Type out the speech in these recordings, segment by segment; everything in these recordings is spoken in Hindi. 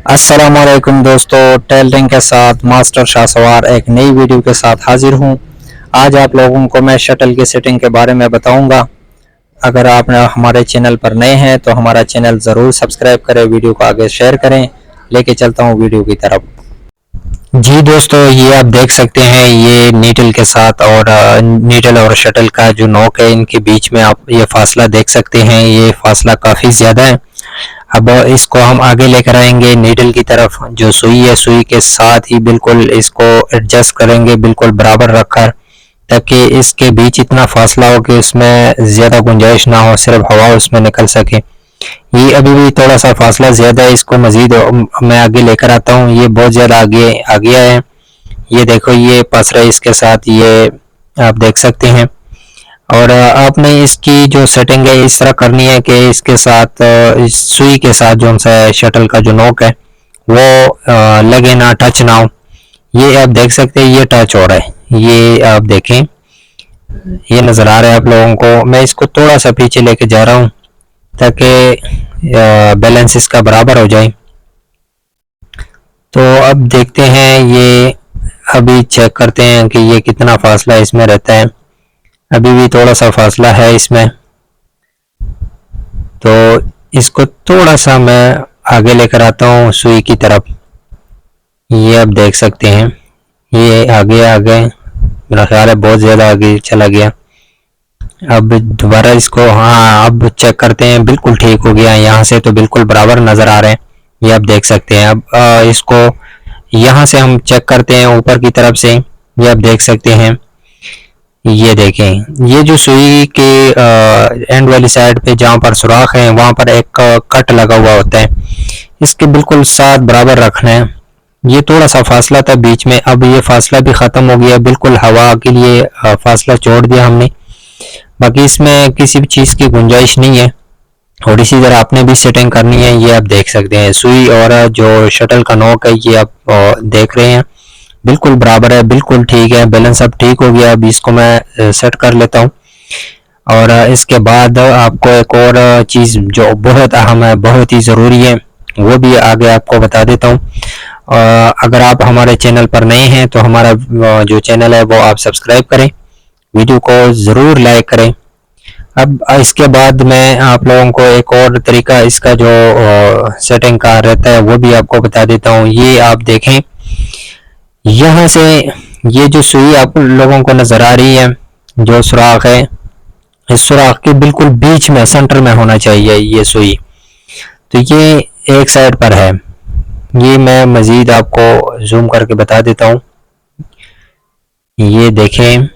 अस्सलामुअलैकुम दोस्तों, टेलरिंग के साथ मास्टर शाहसवार एक नई वीडियो के साथ हाजिर हूं। आज आप लोगों को मैं शटल की सेटिंग के बारे में बताऊंगा। अगर आप हमारे चैनल पर नए हैं तो हमारा चैनल ज़रूर सब्सक्राइब करें, वीडियो को आगे शेयर करें। लेके चलता हूं वीडियो की तरफ। जी दोस्तों, ये आप देख सकते हैं, ये नीडल के साथ और नीडल और शटल का जो नोक है, इनके बीच में आप ये फासला देख सकते हैं। ये फासला काफ़ी ज़्यादा है। अब इसको हम आगे लेकर आएंगे नीडल की तरफ। जो सुई है, सुई के साथ ही बिल्कुल इसको एडजस्ट करेंगे, बिल्कुल बराबर रखकर, ताकि इसके बीच इतना फासला हो कि उसमें ज़्यादा गुंजाइश ना हो, सिर्फ हवा उसमें निकल सके। ये अभी भी थोड़ा सा फासला ज़्यादा है, इसको मज़ीद मैं आगे लेकर आता हूँ। ये बहुत ज़्यादा आगे आ गया है। ये देखो, ये पसरा इसके साथ, ये आप देख सकते हैं। और आपने इसकी जो सेटिंग है इस तरह करनी है कि इसके साथ इस सुई के साथ जो सा शटल का जो नोक है वो लगे ना, टच ना हो। ये आप देख सकते हैं, ये टच हो रहा है। ये आप देखें, ये नज़र आ रहा है आप लोगों को। मैं इसको थोड़ा सा पीछे लेके जा रहा हूँ ताकि बैलेंस इसका बराबर हो जाए। तो अब देखते हैं, ये अभी चेक करते हैं कि ये कितना फासला इसमें रहता है। अभी भी थोड़ा सा फासला है इसमें, तो इसको थोड़ा सा मैं आगे लेकर आता हूँ सुई की तरफ। ये आप देख सकते हैं, ये आगे आगे, मेरा ख्याल है बहुत ज़्यादा आगे चला गया। अब दोबारा इसको, हाँ अब चेक करते हैं, बिल्कुल ठीक हो गया। यहाँ से तो बिल्कुल बराबर नज़र आ रहे हैं, ये आप देख सकते हैं। अब इसको यहाँ से हम चेक करते हैं ऊपर की तरफ से। ये आप देख सकते हैं, ये देखें, ये जो सुई के एंड वाली साइड पे जहाँ पर सुराख है, वहाँ पर एक कट लगा हुआ होता है। इसके बिल्कुल साथ बराबर रखना है। ये थोड़ा सा फासला था बीच में, अब ये फासला भी ख़त्म हो गया, बिल्कुल हवा के लिए फासला छोड़ दिया हमने। बाकी इसमें किसी भी चीज़ की गुंजाइश नहीं है। और इसी तरह आपने भी सेटिंग करनी है। ये आप देख सकते हैं, सुई और जो शटल का नोक है, ये आप देख रहे हैं, बिल्कुल बराबर है, बिल्कुल ठीक है। बैलेंस अब ठीक हो गया। अब इसको मैं सेट कर लेता हूँ। और इसके बाद आपको एक और चीज़ जो बहुत अहम है, बहुत ही ज़रूरी है, वो भी आगे आपको बता देता हूँ। अगर आप हमारे चैनल पर नए हैं तो हमारा जो चैनल है वो आप सब्सक्राइब करें, वीडियो को ज़रूर लाइक करें। अब इसके बाद मैं आप लोगों को एक और तरीका इसका जो सेटिंग का रहता है वो भी आपको बता देता हूँ। ये आप देखें, यहाँ से ये जो सुई आप लोगों को नज़र आ रही है, जो सुराख है, इस सुराख के बिल्कुल बीच में, सेंटर में होना चाहिए ये सुई। तो ये एक साइड पर है। ये मैं मज़ीद आपको जूम करके बता देता हूँ। ये देखें,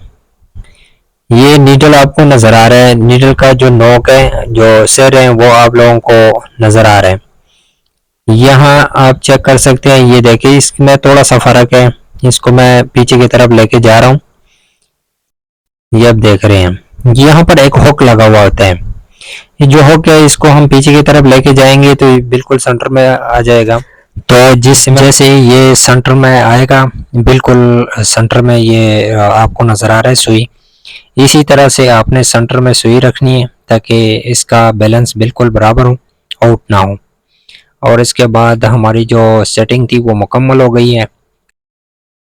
ये नीडल आपको नज़र आ रहा है। नीडल का जो नोक है, जो सिर है, वो आप लोगों को नज़र आ रहा है। यहाँ आप चेक कर सकते हैं। ये देखिए, इसमें थोड़ा सा फ़र्क है। इसको मैं पीछे की तरफ लेके जा रहा हूँ। ये आप देख रहे हैं, यहाँ पर एक हुक लगा हुआ होता है। ये जो हुक है, इसको हम पीछे की तरफ लेके जाएंगे तो बिल्कुल सेंटर में आ जाएगा। तो जिस जैसे ये सेंटर में आएगा, बिल्कुल सेंटर में ये आपको नज़र आ रहा है सुई। इसी तरह से आपने सेंटर में सुई रखनी है ताकि इसका बैलेंस बिल्कुल बराबर हो, आउट ना हो। और इसके बाद हमारी जो सेटिंग थी वो मुकम्मल हो गई है।